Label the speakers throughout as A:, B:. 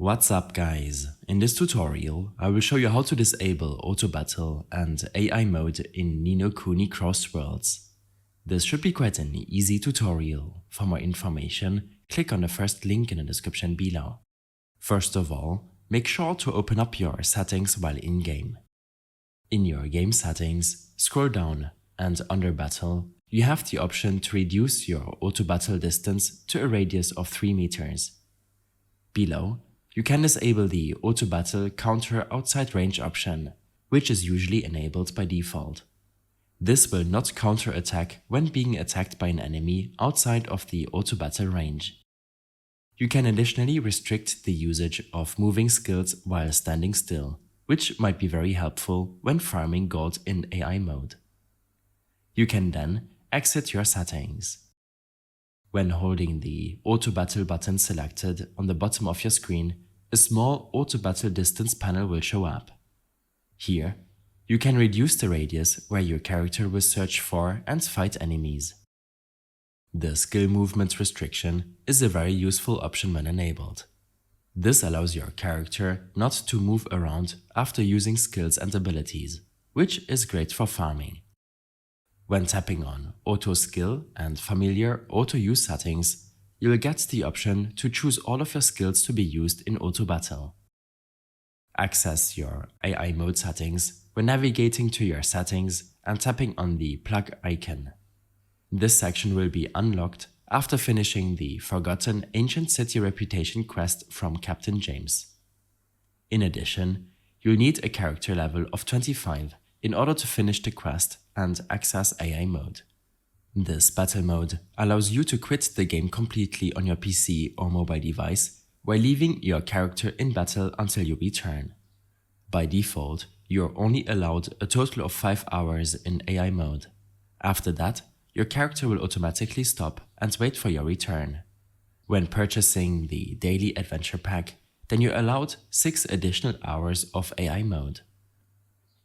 A: What's up guys? In this tutorial, I will show you how to disable auto battle and AI mode in Ni no Kuni Cross Worlds. This should be quite an easy tutorial. For more information, click on the first link in the description below. First of all, make sure to open up your settings while in-game. In your game settings, scroll down and under battle, you have the option to reduce your auto battle distance to a radius of 3 meters. Below, you can disable the auto battle counter outside range option, which is usually enabled by default. This will not counter attack when being attacked by an enemy outside of the auto battle range. You can additionally restrict the usage of moving skills while standing still, which might be very helpful when farming gold in AI mode. You can then exit your settings. When holding the Auto Battle button selected on the bottom of your screen, a small Auto Battle distance panel will show up. Here, you can reduce the radius where your character will search for and fight enemies. The skill movement restriction is a very useful option when enabled. This allows your character not to move around after using skills and abilities, which is great for farming. When tapping on Auto Skill and Familiar Auto Use settings, you'll get the option to choose all of your skills to be used in Auto Battle. Access your AI mode settings when navigating to your settings and tapping on the plug icon. This section will be unlocked after finishing the Forgotten Ancient City Reputation quest from Captain James. In addition, you'll need a character level of 25 in order to finish the quest and access AI mode. This battle mode allows you to quit the game completely on your PC or mobile device while leaving your character in battle until you return. By default, you're only allowed a total of 5 hours in AI mode. After that, your character will automatically stop and wait for your return. When purchasing the Daily Adventure Pack, then you're allowed 6 additional hours of AI mode.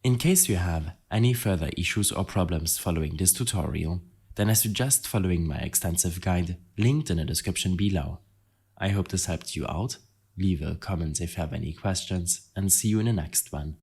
A: In case you have any further issues or problems following this tutorial, then I suggest following my extensive guide linked in the description below. I hope this helped you out. Leave a comment if you have any questions and see you in the next one.